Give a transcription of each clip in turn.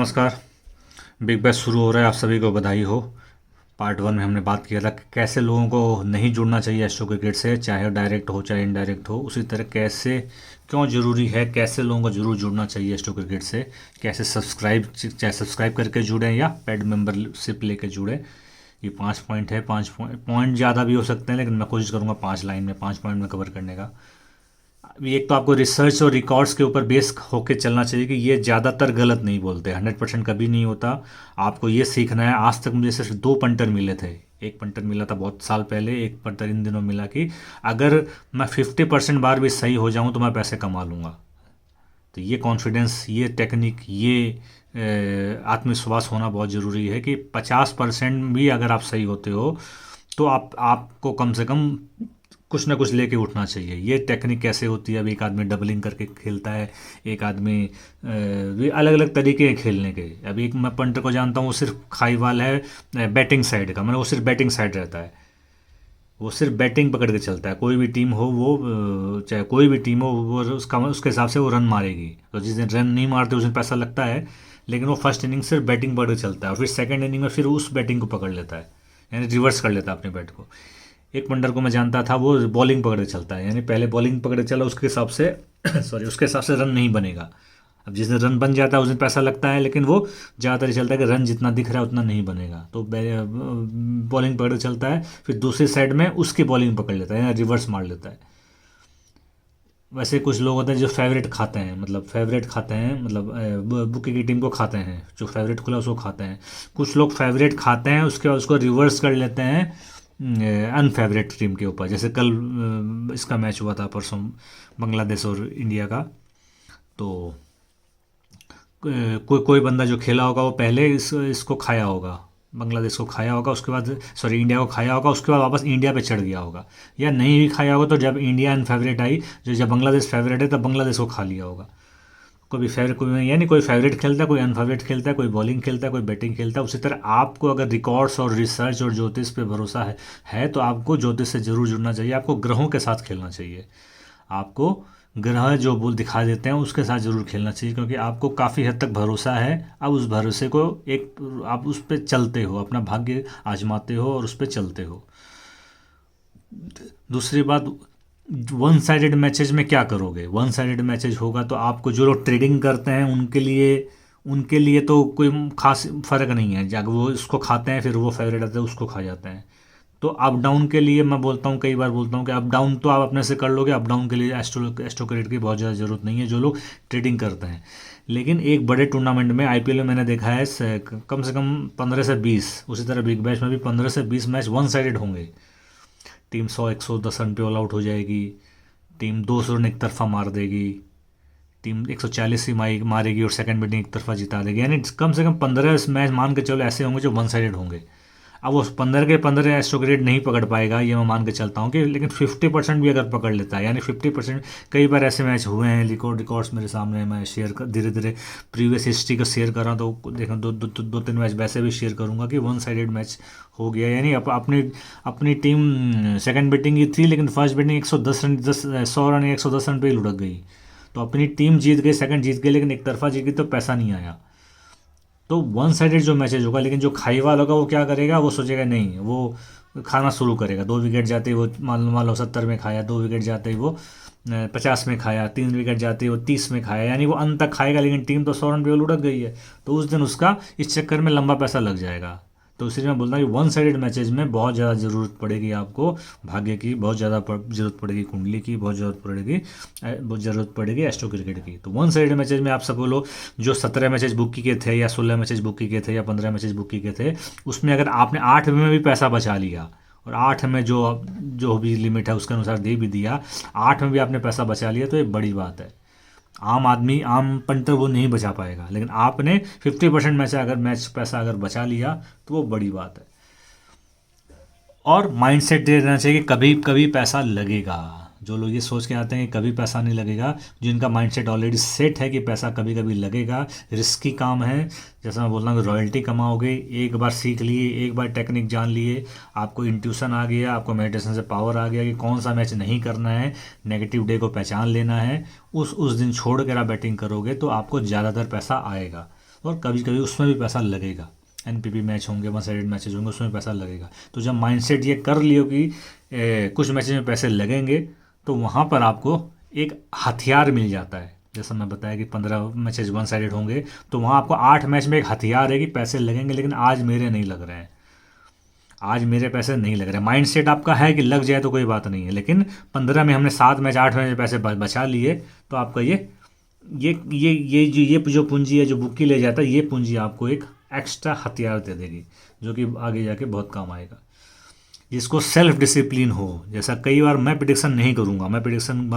नमस्कार। Big bash शुरू हो रहा है, आप सभी को बधाई हो। पार्ट वन में हमने बात किया था कि कैसे लोगों को नहीं जुड़ना चाहिए एस्ट्रो क्रिकेट से, चाहे डायरेक्ट हो चाहे इनडायरेक्ट हो। उसी तरह कैसे, क्यों ज़रूरी है, कैसे लोगों को जरूर जुड़ना चाहिए एस्ट्रो क्रिकेट से, कैसे सब्सक्राइब, चाहे सब्सक्राइब करके जुड़ें या पेड मेंबरशिप लेके जुड़ें। ये 5 पॉइंट है। 5 पॉइंट ज़्यादा भी हो सकते हैं, लेकिन मैं कोशिश करूँगा 5 लाइन में 5 पॉइंट में कवर करने का। अभी एक तो आपको रिसर्च और रिकॉर्ड्स के ऊपर बेस होके चलना चाहिए कि ये ज़्यादातर गलत नहीं बोलते, 100% कभी नहीं होता। आपको ये सीखना है। आज तक मुझे सिर्फ 2 पंटर मिले थे। एक पंटर मिला था बहुत साल पहले, एक पंटर इन दिनों मिला कि अगर मैं 50% बार भी सही हो जाऊं तो मैं पैसे कमा लूँगा। तो ये कॉन्फिडेंस, ये टेक्निक, ये आत्मविश्वास होना बहुत ज़रूरी है कि 50% भी अगर आप सही होते हो तो आपको कम से कम कुछ ना कुछ लेके उठना चाहिए। ये टेक्निक कैसे होती है, अब एक आदमी डबलिंग करके खेलता है, एक आदमी भी अलग अलग तरीके हैं खेलने के। अभी एक मैं पंटर को जानता हूँ, वो सिर्फ खाईवाल है बैटिंग साइड का, मतलब वो सिर्फ बैटिंग साइड रहता है। वो सिर्फ बैटिंग पकड़ के चलता है। कोई भी टीम हो वो चाहे कोई भी टीम हो, वो उसका उसके हिसाब से वो रन मारेगी। तो जिस दिन रन नहीं मारते उस दिन पैसा लगता है, लेकिन वो फर्स्ट इनिंग सिर्फ बैटिंग पकड़ के चलता है और फिर सेकंड इनिंग में फिर उस बैटिंग को पकड़ लेता है, यानी रिवर्स कर लेता है अपने बैट को। एक पंडर को मैं जानता था, वो बॉलिंग पकड़ के चलता है, यानी पहले बॉलिंग पकड़ के चला, उसके हिसाब से सॉरी, उसके हिसाब से रन नहीं बनेगा। अब जिस दिन रन बन जाता है उस दिन पैसा लगता है, लेकिन वो ज़्यादातर ये चलता है कि रन जितना दिख रहा है उतना नहीं बनेगा। तो बॉलिंग पकड़ के चलता है, फिर दूसरी साइड में उसकी बॉलिंग पकड़ लेता है, यानी रिवर्स मार लेता है। वैसे कुछ लोग होते हैं जो फेवरेट खाते हैं, मतलब फेवरेट खाते हैं, मतलब बुकी की टीम को खाते हैं, जो फेवरेट खुला उसको खाते हैं। कुछ लोग फेवरेट खाते हैं, उसके बाद उसको रिवर्स कर लेते हैं अनफेवरेट टीम के ऊपर। जैसे कल इसका मैच हुआ था परसों, बांग्लादेश और इंडिया का। तो कोई कोई बंदा जो खेला होगा वो पहले इसको खाया होगा, बांग्लादेश को खाया होगा, उसके बाद सॉरी इंडिया को खाया होगा, उसके बाद वापस इंडिया पे चढ़ गया होगा। या नहीं भी खाया होगा तो जब इंडिया अनफेवरेट आई, जो जब बांग्लादेश फेवरेट है तब बांग्लादेश को खा लिया होगा। कोई भी फेवरेट, कोई यानी कोई फेवरेट खेलता है, कोई अनफेवरेट खेलता है, कोई बॉलिंग खेलता है, कोई बैटिंग खेलता है। उसी तरह आपको अगर रिकॉर्ड्स और रिसर्च और ज्योतिष पे भरोसा है तो आपको ज्योतिष से जरूर जुड़ना चाहिए। आपको ग्रहों के साथ खेलना चाहिए। आपको ग्रह जो बोल दिखा देते हैं उसके साथ ज़रूर खेलना चाहिए, क्योंकि आपको काफ़ी हद तक भरोसा है। अब उस भरोसे को आप उस पर चलते हो, अपना भाग्य आजमाते हो और उस पर चलते हो। दूसरी बात, वन साइडेड मैचेज में क्या करोगे? वन साइडेड मैचेज होगा तो आपको, जो लोग ट्रेडिंग करते हैं उनके लिए तो कोई खास फ़र्क नहीं है। जब वो इसको खाते हैं फिर वो फेवरेट आता है उसको खा जाते हैं। तो अप डाउन के लिए मैं बोलता हूँ, कई बार बोलता हूँ कि अप डाउन तो आप अपने से कर लोगे। अप डाउन के लिए एस्ट्रो क्रेडिट की बहुत ज़्यादा ज़रूरत नहीं है, जो लोग ट्रेडिंग करते हैं। लेकिन एक बड़े टूर्नामेंट में आईपीएल में मैंने देखा है कम से कम 15 से 20, उसी तरह बिग बैश में भी 15 से 20 मैच वन साइडेड होंगे। टीम 100-110 रन पे ऑल आउट हो जाएगी, टीम 200 रन एक तरफा मार देगी, टीम 140 ही मारेगी और सेकंड बैटिंग एक तरफा जिता देगी। यानी कम से कम 15 मैच मान के चलो ऐसे होंगे जो वन साइडेड होंगे। अब वो 15 के 15 एस्ट्रो क्रेडिट नहीं पकड़ पाएगा, ये मैं मान के चलता हूँ कि, लेकिन 50% भी अगर पकड़ लेता है, यानी 50%। कई बार ऐसे मैच हुए हैं, रिकॉर्ड्स मेरे सामने है, मैं शेयर कर धीरे धीरे प्रीवियस हिस्ट्री को शेयर कर रहा हूँ। तो देखो दो तीन मैच वैसे भी शेयर करूँगा कि वन साइडेड मैच हो गया, यानी अपनी टीम सेकंड बैटिंग की थी, लेकिन first batting 110 run 100 run 110 run पे ही लुढ़क गई। तो अपनी टीम जीत गई, सेकंड जीत गई, लेकिन एक तरफा जीत गई तो पैसा नहीं आया। तो वन साइडेड जो मैचेज होगा, लेकिन जो खाईवाल होगा वो क्या करेगा, वो सोचेगा नहीं, वो खाना शुरू करेगा। 2 विकेट जाते ही वो मान लो 70 में खाया, 2 विकेट जाते ही वो 50 में खाया, 3 विकेट जाते ही वो 30 में खाया, यानी वो अंत तक खाएगा, लेकिन टीम तो 100 रन पे लुढ़क गई है। तो उस दिन उसका इस चक्कर में लंबा पैसा लग जाएगा। तो इसलिए मैं बोलता हूँ कि वन साइडेड मैचेज में बहुत ज़्यादा ज़रूरत पड़ेगी आपको भाग्य की, बहुत ज़्यादा ज़रूरत पड़ेगी कुंडली की, बहुत ज़रूरत पड़ेगी एस्ट्रो क्रिकेट की। तो वन साइडेड मैचेज में आप सब लोग जो 17 मैचेज बुक किए थे या 16 मैचेज बुक किए थे या 15 मैचेज बुक किए थे, उसमें अगर आपने 8 में भी पैसा बचा लिया और 8 में जो भी लिमिट है उसके अनुसार दे भी दिया, 8 में भी आपने पैसा बचा लिया, तो ये बड़ी बात है। आम आदमी, आम पंटर वो नहीं बचा पाएगा, लेकिन आपने 50% मैच पैसा अगर बचा लिया तो वो बड़ी बात है। और माइंडसेट दे देना चाहिए कि कभी कभी पैसा लगेगा। जो लोग ये सोच के आते हैं कि कभी पैसा नहीं लगेगा, जिनका माइंडसेट ऑलरेडी सेट है कि पैसा कभी कभी लगेगा, रिस्की काम है। जैसा मैं बोल रहा हूँ कि रॉयल्टी कमाओगे, एक बार सीख लिए, एक बार टेक्निक जान लिए, आपको इंट्यूशन आ गया, आपको मेडिटेशन से पावर आ गया कि कौन सा मैच नहीं करना है, नेगेटिव डे को पहचान लेना है, उस दिन छोड़ कर आप बैटिंग करोगे तो आपको ज़्यादातर पैसा आएगा। और कभी कभी उसमें भी पैसा लगेगा। एनपीपी मैच होंगे, वन साइडेड मैचेज होंगे, उसमें पैसा लगेगा। तो जब माइंडसेट ये कर लियो कि कुछ मैचेज में पैसे लगेंगे, तो वहाँ पर आपको एक हथियार मिल जाता है। जैसा मैं बताया कि 15 मैचेज वन साइडेड होंगे, तो वहाँ आपको 8 मैच में एक हथियार है कि पैसे लगेंगे, लेकिन आज मेरे नहीं लग रहे हैं, आज मेरे पैसे नहीं लग रहे। माइंड सेट आपका है कि लग जाए तो कोई बात नहीं है, लेकिन 15 में हमने 7 मैच 8 मैच में पैसे बचा लिए, तो आपका ये जो पूंजी है, जो बुकी ले जाता है, ये पूंजी आपको एक एक्स्ट्रा हथियार दे देगी, जो कि आगे जाके बहुत काम आएगा। जिसको सेल्फ डिसिप्लिन हो, जैसा कई बार मैं प्रिडिक्शन नहीं करूँगा, मैं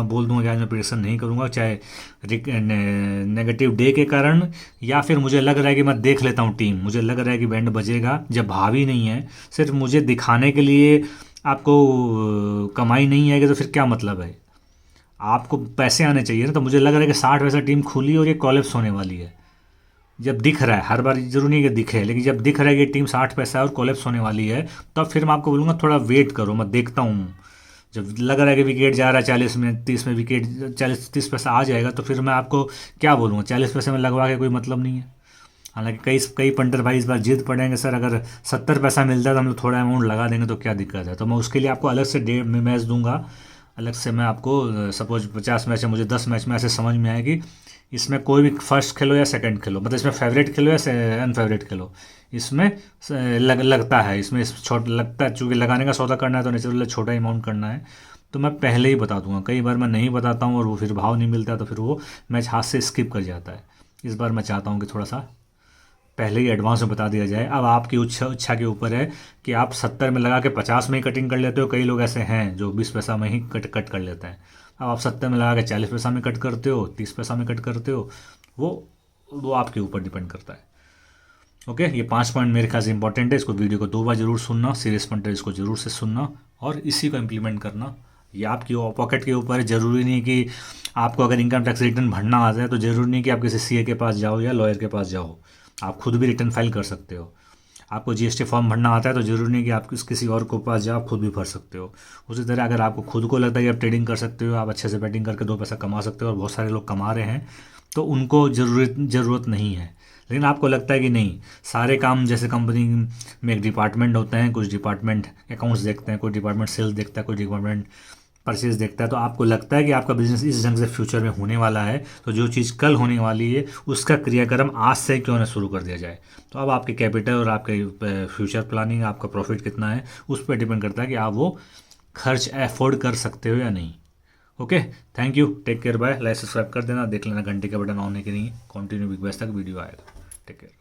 बोल दूंगा कि आज मैं प्रिडिक्शन नहीं करूँगा, चाहे नेगेटिव डे के कारण, या फिर मुझे लग रहा है कि मैं देख लेता हूँ टीम, मुझे लग रहा है कि बैंड बजेगा, जब भावी नहीं है, सिर्फ मुझे दिखाने के लिए आपको कमाई नहीं आएगी, तो फिर क्या मतलब है? आपको पैसे आने चाहिए ना। तो मुझे लग रहा है कि 60 पैसा टीम खुली और ये कॉलेप्स होने वाली है, जब दिख रहा है, हर बार जरूरी नहीं कि दिखे, लेकिन जब दिख रहा है कि टीम 60 पैसा है और कोलेप्स होने वाली है, तब फिर मैं आपको बोलूँगा थोड़ा वेट करो, मैं देखता हूँ। जब लग रहा है कि विकेट जा रहा है 40 में 30 में, विकेट 40-30 पैसा आ जाएगा, तो फिर मैं आपको क्या बोलूँगा, 40 पैसे में लगवा के कोई मतलब नहीं है। हालांकि कई कई पंटर भाई इस बार जिद पड़ेंगे, सर अगर 70 पैसा मिलता है तो हम लोग थोड़ा अमाउंट लगा देंगे, तो क्या दिक्कत है? तो मैं उसके लिए आपको अलग से डेढ़ में मैच दूंगा, अलग से मैं आपको, सपोज 50 मैच है, मुझे 10 मैच में ऐसे समझ में आए कि इसमें कोई भी फर्स्ट खेलो या सेकंड खेलो, मतलब इसमें फेवरेट खेलो या अनफेवरेट खेलो, इसमें लगता है, इसमें छोटा लगता है, चूँकि लगाने का सौदा करना है तो नेचुरल छोटा अमाउंट करना है, तो मैं पहले ही बता दूंगा। कई बार मैं नहीं बताता हूँ और वो फिर भाव नहीं मिलता, तो फिर वो मैच हाथ से स्किप कर जाता है। इस बार मैं चाहता हूँ कि थोड़ा सा पहले ही एडवांस में बता दिया जाए। अब आपकी इच्छा के ऊपर है कि आप 70 में लगा के 50 में ही कटिंग कर लेते हो, कई लोग ऐसे हैं जो 20 पैसा में ही कट कर लेते हैं। अब आप 70 में लगा के 40 पैसा में कट करते हो, 30 पैसा में कट करते हो, वो आपके ऊपर डिपेंड करता है। ओके, ये 5 पॉइंट मेरे ख्याल से इंपॉर्टेंट है, इसको वीडियो को 2 बार जरूर सुनना, सीरियस पॉइंट है, इसको जरूर से सुनना और इसी को इम्प्लीमेंट करना। ये आपकी पॉकेट के ऊपर है। ज़रूरी नहीं कि आपको अगर इनकम टैक्स रिटर्न भरना आ जाए, तो ज़रूरी नहीं कि आप किसी सीए के पास जाओ या लॉयर के पास जाओ, आप खुद भी रिटर्न फाइल कर सकते हो। आपको जीएसटी फॉर्म भरना आता है, तो ज़रूरी नहीं कि आप किसी और को पास जाओ, आप खुद भी भर सकते हो। उसी तरह अगर आपको खुद को लगता है कि आप ट्रेडिंग कर सकते हो, आप अच्छे से बैटिंग करके 2 पैसा कमा सकते हो, और बहुत सारे लोग कमा रहे हैं, तो उनको ज़रूरत नहीं है। लेकिन आपको लगता है कि नहीं, सारे काम, जैसे कंपनी में एक डिपार्टमेंट होते हैं, कुछ डिपार्टमेंट अकाउंट्स देखते हैं, कोई डिपार्टमेंट सेल्स देखता है, कोई डिपार्टमेंट परचेज देखता है, तो आपको लगता है कि आपका बिजनेस इस ढंग से फ्यूचर में होने वाला है, तो जो चीज़ कल होने वाली है उसका क्रियाक्रम आज से क्यों ना शुरू कर दिया जाए। तो अब आपके कैपिटल और आपके फ्यूचर प्लानिंग, आपका प्रॉफिट कितना है, उस पर डिपेंड करता है कि आप वो खर्च अफोर्ड कर सकते हो या नहीं। Okay, thank you, take care, bye. Like subscribe कर देना, देख लेना घंटे का बटन ऑन है कि नहीं, कंटिन्यू बिग बैस तक वीडियो आएगा। Take care.